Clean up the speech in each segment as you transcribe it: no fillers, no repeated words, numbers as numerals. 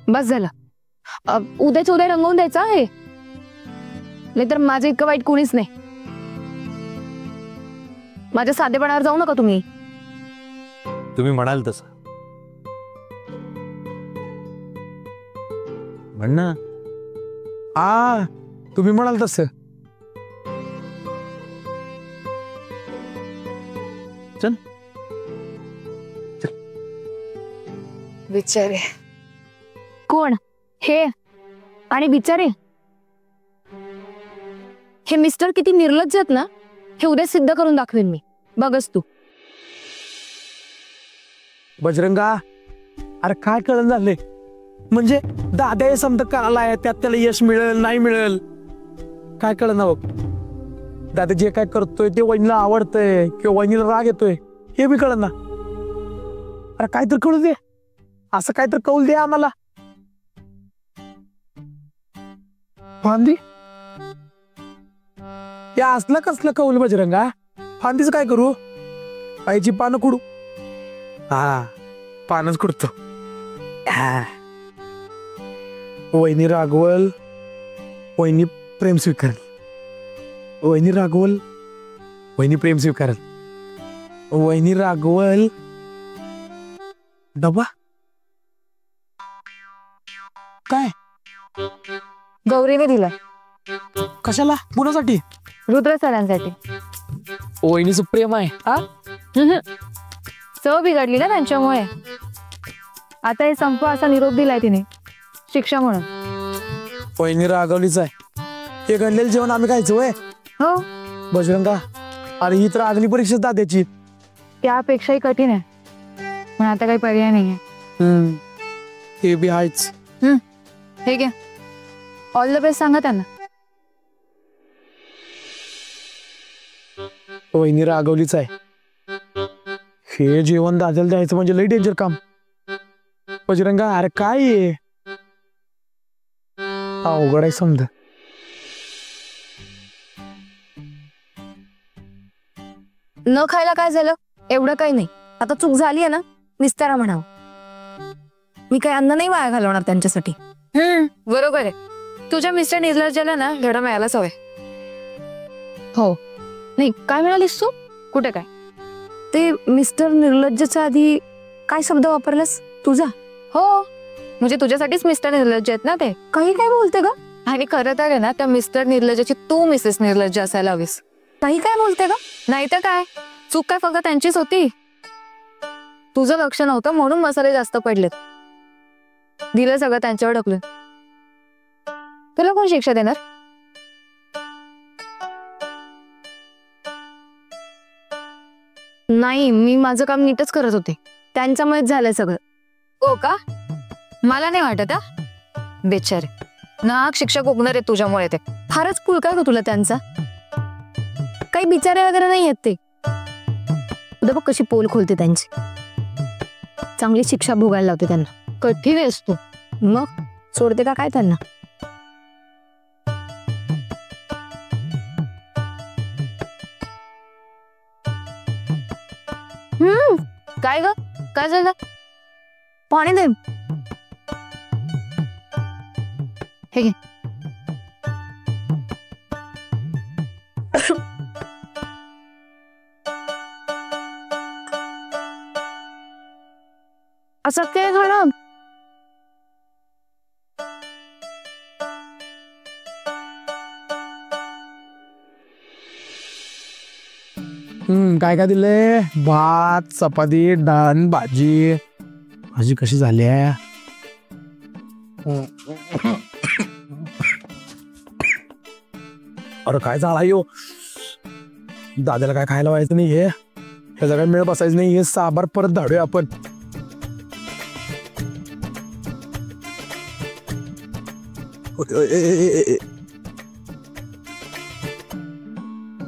बस झालं. उद्याच उद्या रंगवून द्यायचं आहे, नाहीतर माझं इतकं वाईट कोणीच नाही. माझ्या साधेपणावर जाऊ नका तुम्ही. तुम्ही म्हणाल तसं. म्हण ना. तुम्ही म्हणाल तसं. चल. बिचारे. कोण हे? आणि बिचारे हे मिस्टर किती निर्लज्ज आहेत ना, हे उद्या सिद्ध करून दाखवेन मी. बघच तू. बजरंगा, अरे काय कळण झालंय? म्हणजे दादा हे समजा करायला त्यात त्याला यश मिळेल नाही मिळेल काय कळण ना. बघ दादा जे काय करतोय ते वहिनीला आवडतंय किंवा वहिनीला राग येतोय हे बी कळण ना. अरे काय तर कळू दे, असं काय तर कौल दे आम्हाला. फांदी या असलं कसलं कौल बजरंगा? फांदीच काय करू? आईची पानं कुडू? पानच कुडतो. वहिनी रागवल, वहिनी प्रेम स्वीकारेल. वहिनी रागवल, वहिनी प्रेम स्वीकारेल. वहिनी रागवल डबा. काय गौरीने दिला. कशाला? कुणासाठी? रुद्र सरांसाठी. वहिनीचं प्रेम आहे. चव बिघडली ना त्यांच्यामुळे. आता हे संप असा निरोप दिलाय तिने, शिक्षा म्हणून. वहिनी रागवलीच आहे. हे घडलेलं जेवण आम्ही खायचं वय? हो. बजरंगा, अरे ही तर अग्नी परीक्षा दाद्याची. त्यापेक्षाही कठीण आहे, पण आता काही पर्याय नाहीये. हे बी आहेच. हे घ्या. ऑल द बेस्ट सांगा त्यांना. वहिनी रागवलीच आहे. हे जेवण दादाला द्यायचं म्हणजे लई डेंजर काम. बजरंगा, अरे काय आहे? अवघड आहे समजा. न खायला काय झालं? एवढं काही नाही. आता चूक झाली आहे ना, निस्तारा म्हणावं. मी काही अन्न नाही वाया घालवणार त्यांच्यासाठी. बरोबर आहे. तुझ्या मिस्टर निर्लज्जाला ना धडा मिळायलाच हवाय. हो. नाही, काय म्हणालीस तू? कुठे काय? ते मिस्टर निर्लज्जच्या आधी काय शब्द वापरलास? तुझा? हो, म्हणजे तुझ्यासाठीच मिस्टर निर्लज्ज आहेत ना ते. काही काय बोलते ग? आणि खरं तर आहे ना, त्या मिस्टर निर्लज्जाची तू मिसेस निर्लज्ज असायला हवीस. काही काय बोलते ग? नाही तर काय, चूक काय फक्त त्यांचीच होती. तुझं लक्ष नव्हतं म्हणून मसाले जास्त पडलेत. दिलं सगळं त्यांच्यावर ढकलून. तुला कोण शिक्षा देणार? नाही, मी माझं काम नीटच करत होते. त्यांच्यामुळेच झालंय सगळं. हो का? मला नाही वाटत. बेचारे नाक शिक्षक उगणार आहे तुझ्यामुळे. ते फारच कुल काय ग तुला त्यांचा. काही बिचारे वगैरे नाही आहेत ते. उद्या बघ कशी पोल खोलते त्यांची. चांगली शिक्षा भोगायला लावते त्यांना. कठीण आहेस तू. मग सोडते का काय त्यांना? काय ग? काय झालं? पाणी दे. हे घे. असं काय झालं? काय काय दिलंय? भात, चपाती, डाळ, भाजी. भाजी कशी झाली आहे? अरे काय झाला यो? दादाला काय खायला व्हायचं नाही. हे ह्याचा काय मेळ बसायचं नाही. हे साबार परत धाडूया आपण.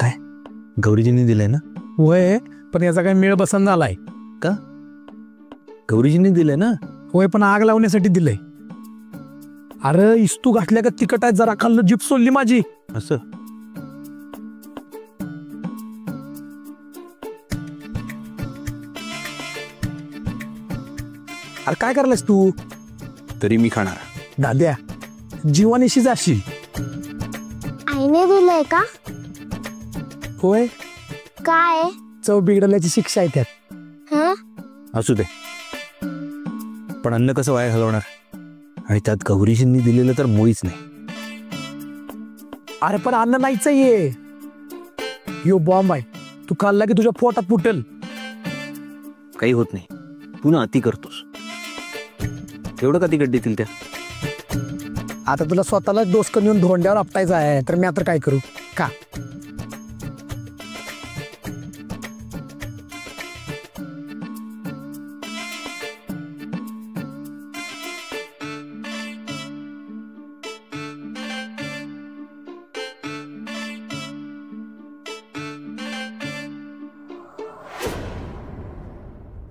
काय गौरीजींनी दिलंय ना? होय, पण याचा काय मेळ बसन झालाय का? गौरीजींनी दिलंय ना? होय, पण आग लावण्यासाठी दिलंय. अरे इस्तू घातल्या का तिखट आहे, जरा खाल्लं जीभ सोडली माझी. असं अरे काय करलास तू? तरी मी खाणार. दाद्या जीवानीशी जाशील. आईने दिलंय का? होय, काय? चव बिघडल्याची शिक्षा आहे त्यात. हं? असू दे, पण अन्न कसं वाया घालवणार? आणि त्यात गौरीजींनी दिलेलं तर मुळीच नाही. अरे पण अन्न नाहीच ये, यो बॉम्ब आहे. तू खाल्ला की तुझ्या पोटात फुटेल. काही होत नाही, तू ना अति करतोस. एवढं का तिकट देतील त्या? आता तुला स्वतःला डोसकन येऊन धोंड्यावर आपटायचं आहे, तर मी आता काय करू? का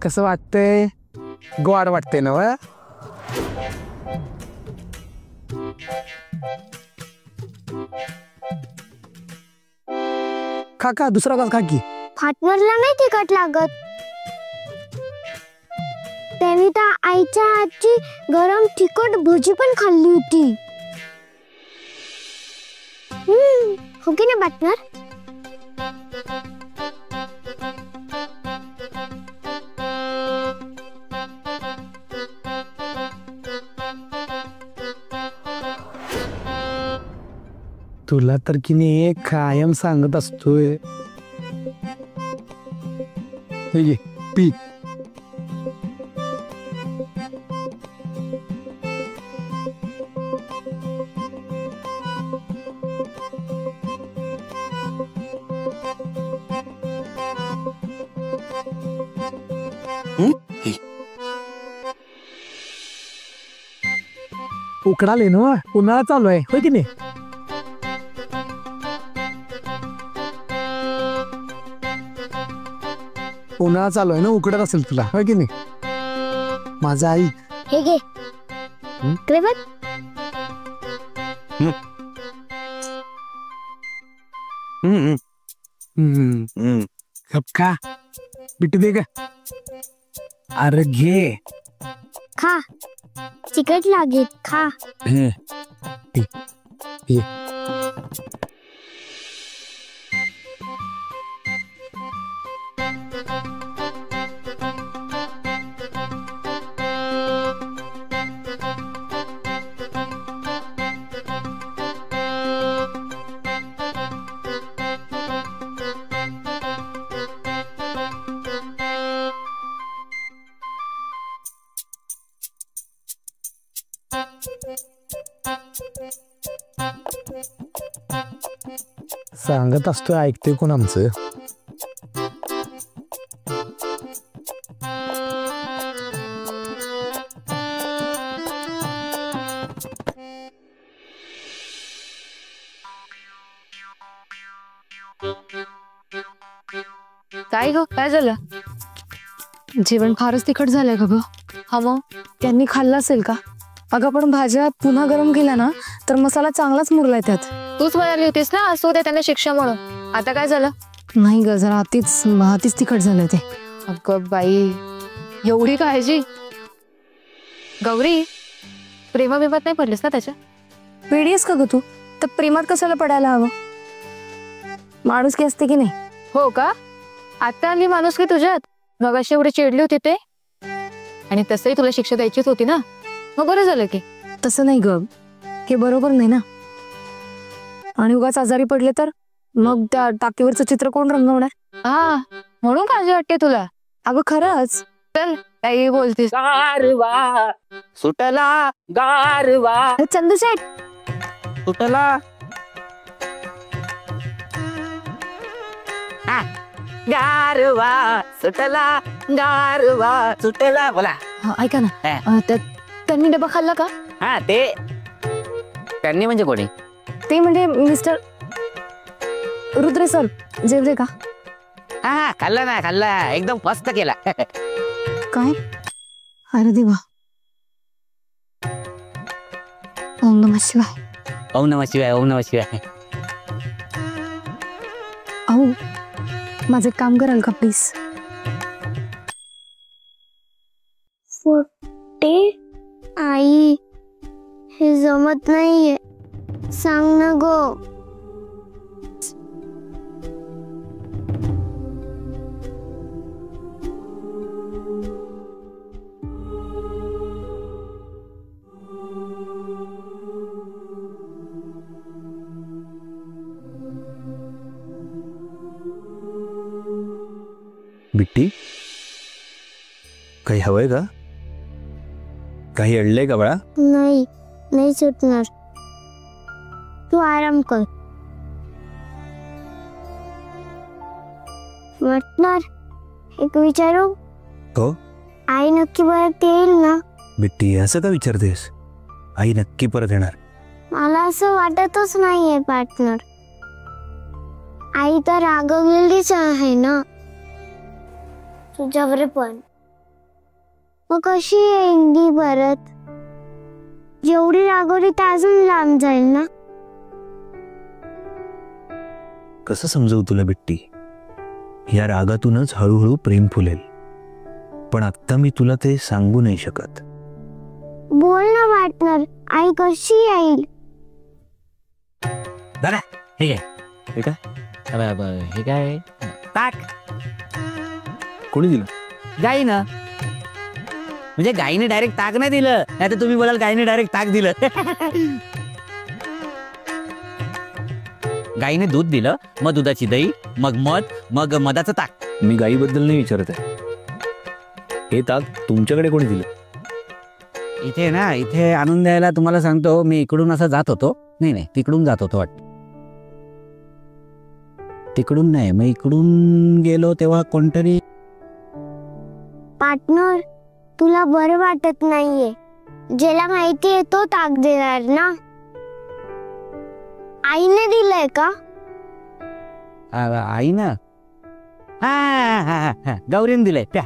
कसं वाटतंय? गोड वाटतंय ना? वा खा खा, दुसरा घास खा की. पार्टनरला नाही तिखट लागत. त्यांनी तर आईच्या हातची गरम तिखट भजी पण खाल्ली होती. हो की नाही पार्टनर? तुला तर की नाही कायम सांगत असतोय. हे घे, पी. उकडाले ना, उन्हाळा चालू आहे होय की नाही? उन्हाळा चालू आहे ना, उकडत असेल तुला होय की नाही? माझा आई हे घे. इकडे बघ. गप खा, बिट दे का? अरे घे. खा, तिखट लागेल. खा. सांगत असतोय, ऐकतोय कोण आमचं? काय ग, काय झालं? जेवण फारच तिखट झालंय का ग? हा मग त्यांनी खाल्लं असेल का? अगं पण भाज्या पुन्हा गरम केल्या ना तर मसाला चांगलाच मुरलाय त्यात. तूच म्हणाली होतीस ना असू दे त्यांना शिक्षा म्हणून. आता काय झालं? नाही ग, जरा हातीच तिखट झालंय ते. अगं बाई, एवढी काळजी. गौरी, प्रेमाभिमात नाही पडलीस ना त्याच्या? वेडीस का ग तू? तर प्रेमात कशाला पडायला हवं? माणुसकी असते की नाही? हो का? आता आली माणुसकी तुझ्यात? मग अशी एवढी चिडली होती ते? आणि तसंही तुला शिक्षा द्यायचीच होती ना, मग बरं झालं की. तसं नाही ग, हे बरोबर नाही ना. आणि उगाच आजारी पडले तर मग त्या टाकीवरचं चित्र कोण रंगवणार? हा, म्हणून काळजी वाटते तुला? अगं खरंच. चल, काही बोलतीस. गारवा सुटला, गारवा चंदूशेठ, सुटला. गारवा सुटला, गारवा सुटला. बोला. ऐका ना, त्यांनी डबा खाल्ला का? हा, ते त्यांनी म्हणजे कोणी? ते म्हणजे मिस्टर रुद्रे सर. जेवले का? हा, खाल्ला ना, खाल्ला. एकदम मस्त केला. काय? अरे देवा. ओम नमः शिवाय. ओम नमः शिवाय, ओम नमः शिवाय. अहो, माझं काम कराल का प्लीज? फोटे आई जमत नाहीये. सांग ना गो. बिट्टी, काही हवंय का? काही अडलंय का बाळा? नाही, नाही सुटणार. तू आराम कर. वाटणार एक विचारू? हो. आई नक्की परत येईल ना? बिट्टी, असं का विचारतेस? आई नक्की परत येणार. मला असं वाटतच नाहीये पार्टनर. आई तर रागवलेलीच आहे ना तुझ्यावर पण. मग कशी येईल ती परत? जेवढी रागवली तर अजून लांब जाईल ना. कसं समजवू तुला बिट्टी? या रागातूनच हळूहळू प्रेम फुलेल. पण आत्ता मी तुला ते सांगू नाही शकत. बोल ना पार्टनर, आई कशी येईल? दादा हे काय? हे काय? हे काय? ताक. कोणी दिलं? गाईनं. म्हणजे गाईने डायरेक्ट ताक नाही दिलं, नाही तर तुम्ही बोलाल गाईने डायरेक्ट ताक दिलं. गाईने दूध दिलं, मग दुधाची दही, मग मध, मग मधाचं ताक. मी गाईबद्दल नाही विचारत आहे. हे ताक तुमच्याकडे कोणी दिलं? इथे ना, इथे आणून द्यायला तुम्हाला सांगतो, मी इकडून असं जात होतो. नाही, तिकडून जात होतो वाटतं. तिकडून नाही, मग इकडून गेलो तेव्हा कोणतरी. पार्टनर, तुला बरं वाटत नाहीये. ज्याला माहितीये तो ताक देणार ना. आईने दिलंय का? आई ना. हा गौरीने दिलंय. प्या.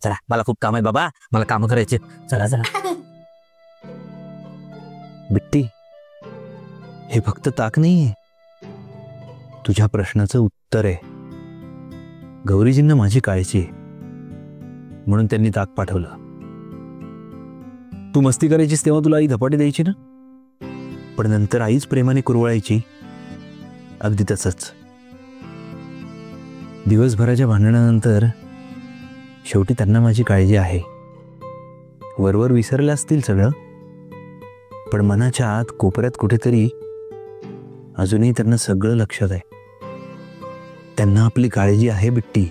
चला, मला खूप काम आहे बाबा, मला काम करायचे. चला चला. बिट्टी, हे फक्त ताक नाहीये, तुझ्या प्रश्नाचं उत्तर आहे. गौरीजींना माझी काळजी आहे म्हणून त्यांनी ताक पाठवलं. तू मस्ती करायचीस तेव्हा तुला आई धपाटी द्यायची ना, पण नंतर आईच प्रेमाने कुरवळायची. अगदी तसंच दिवसभराच्या भांडणानंतर शेवटी त्यांना माझी काळजी आहे. वरवर विसरलं असतील सगळं, पण मनाच्या आत कोपऱ्यात कुठेतरी अजूनही त्यांना सगळं लक्षात आहे. त्यांना आपली काळजी आहे बिट्टी.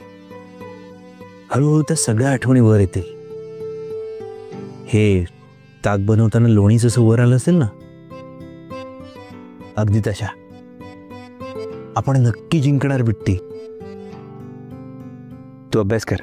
हळूहळू त्या सगळ्या आठवणी वर येतील. हे ताक बनवताना लोणी जसं वर आलं असेल ना, अगदी तशा. आपण नक्की जिंकणार बिट्टी. तू अभ्यास कर.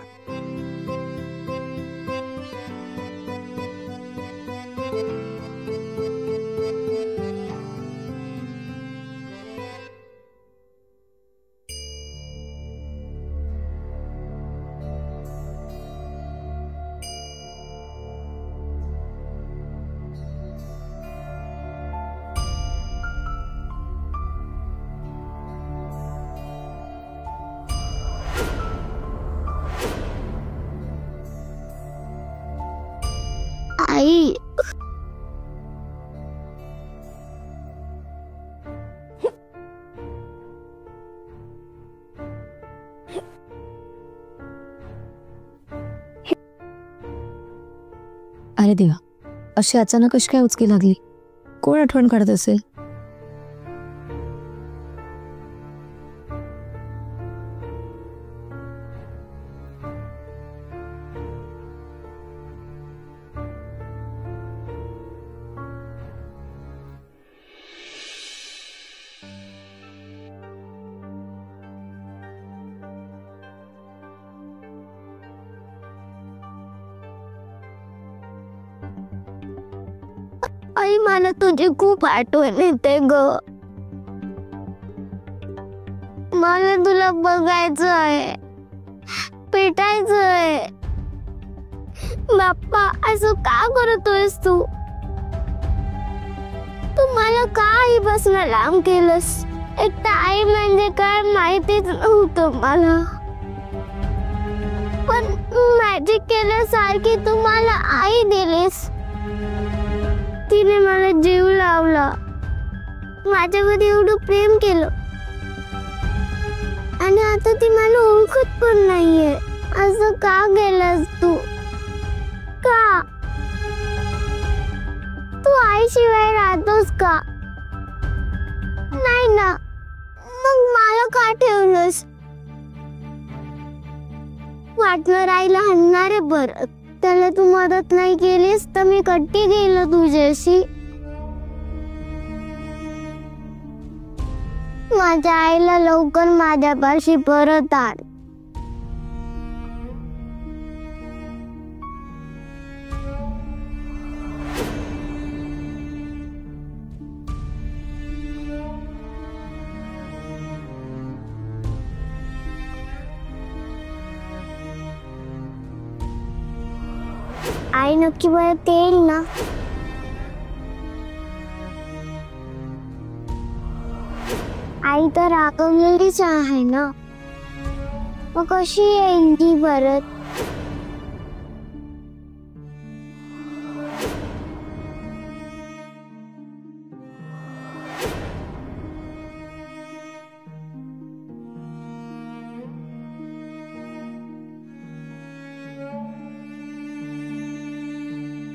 आई, अरे देवा, अशी अचानक कशी काय उचकी लागली? कोण आठवण काढत असेल? आई, मला तुझी खूप आठवण येते ग. मला तुला बघायचं आहे, भेटायचं आहे. बाप्पा, असं का करतोयस तू? तू मला का आईपासून लांब केलंस? एक तर आई म्हणजे काय माहितीच नव्हतं मला. पण मॅजिक केल्यासारखी तुम्हाला आई दिलीस. तिने मला जीव लावला, माझ्यामध्ये एवढं प्रेम केलं, आणि आता ती मला ओळखत पण नाहीये. असं का केलंस तू? का? तू आईशिवाय राहतोस का? नाही ना, मग मला का ठेवलंस? वाटणार आईला हाणणारे बरं. त्याला तू मदत नाही केलीस तर मी कट्टी गेलो तुझ्याशी. माझ्या आईला लवकर माझ्यापाशी परत आण. आई नक्की परत येईल ना? आई तर रागवलेलीच आहे ना, मग कशी येईल ती परत?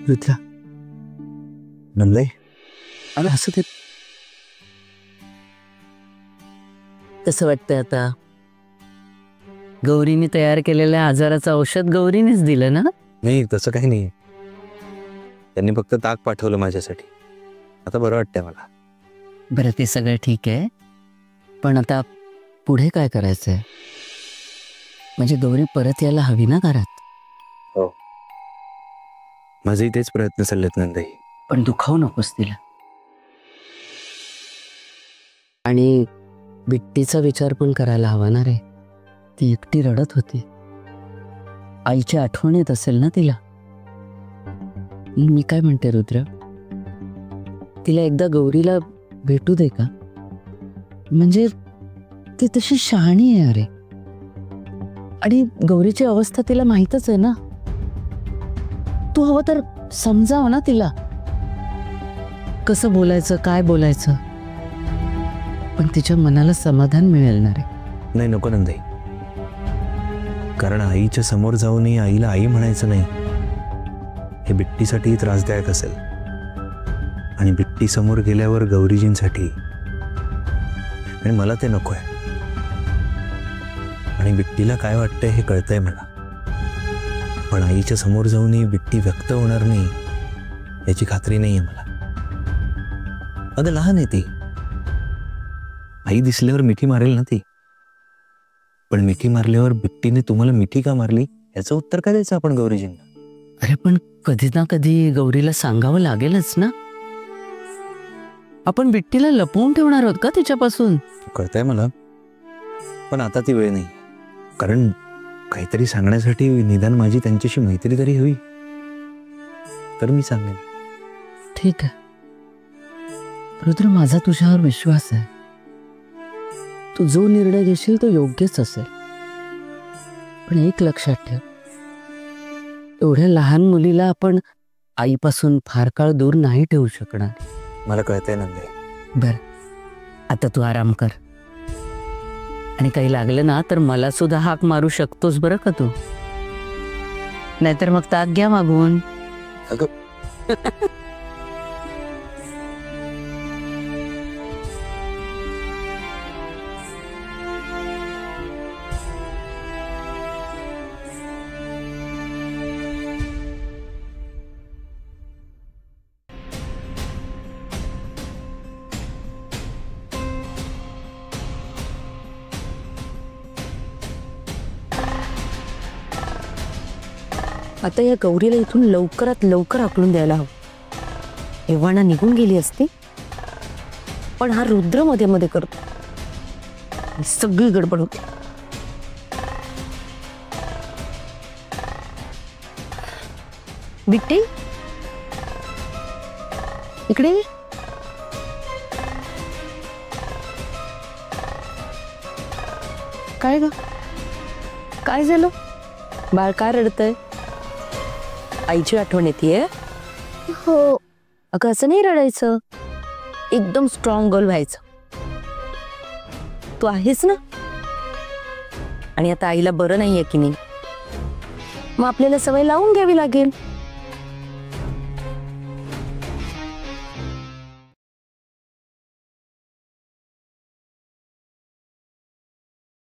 रुद्रा, नंदे, अरे हसत येत. कसं वाटतंय आता? गौरीने तयार केलेल्या आजाराचं औषध गौरीनेच दिलं ना? नाही, तसं काही नाही. त्यांनी फक्त ताक पाठवलं माझ्यासाठी. आता बरं वाटतंय मला. बरं, ते सगळं ठीक आहे, पण आता पुढे काय करायचंय? म्हणजे गौरी परत यायला हवी ना घरात? हो, माझेही तेच प्रयत्न चाललेत नंदाई. पण दुखावू नकोस तिला. आणि बिट्टीचा विचार पण करायला हवा ना रे. ती एकटी रडत होती. आईची आठवण येत असेल ना तिला. मी काय म्हणते रुद्र, तिला एकदा गौरीला भेटू दे का? म्हणजे ती तशी शहाणी आहे अरे, आणि गौरीची अवस्था तिला माहीतच आहे ना. तू हवं तर समजाव ना तिला, कसं बोलायचं, काय बोलायचं, पण तिच्या मनाला समाधान मिळेल ना रे. नाही, नको नंदाई, कारण आईच्या समोर जाऊनही आईला आई म्हणायचं नाही हे बिट्टीसाठी त्रासदायक असेल, आणि बिट्टी समोर गेल्यावर गौरीजींसाठी. आणि मला ते नको आहे. आणि बिट्टीला काय वाटतंय हे कळतंय मला, पण आईच्या समोर जाऊनही बिट्टी व्यक्त होणार नाही याची खात्री नाही आहे मला. अगं लहान आहे ती. आई दिसल्यावर मिठी मारेल ना ती, पण मिठी मारल्यावर बिट्टीने तुम्हाला मिठी का मारली याचं उत्तर काय द्यायचं आपण गौरीजींना? अरे पण कधी ना कधी गौरीला सांगावं लागेलच ना. आपण बिट्टीला लपवून ठेवणार आहोत का तिच्यापासून? कळतंय मला, पण आता ती वेळ नाही. कारण काहीतरी सांगण्यासाठी निदान माझी त्यांच्याशी मैत्री तरी हवी. तर मी सांगेन. ठीक आहे रुद्र, माझा तुझ्यावर विश्वास आहे. तू जो निर्णय घेशील तो योग्यच असेल. पण एक लक्षात ठेव, एवढ्या लहान मुलीला आपण आईपासून फार काळ दूर नाही ठेवू शकणार. मला कळतंय नंदे. बर, आता तू आराम कर, आणि काही लागलं ना तर मला सुद्धा हाक मारू शकतोस बरं का तू. नाहीतर मग ताक घ्या मागून. आता या गौरीला इथून लवकरात लवकर आकलून द्यायला हवं. एव्हाना निघून गेली असती, पण हा रुद्र मध्ये मध्ये करतो. सगळी गडबड होते. बिट्टी इकडे. काय ग, काय झालं? बाळ काय रडतंय? आईची आठवण येते. हो. अगं असं नाही रडायचं, एकदम स्ट्रॉंग गर्ल व्हायचं. तू आहेस ना. आणि आता आईला बरं नाहीये की नाही, मग आपल्याला सवय लावून घ्यावी लागेल.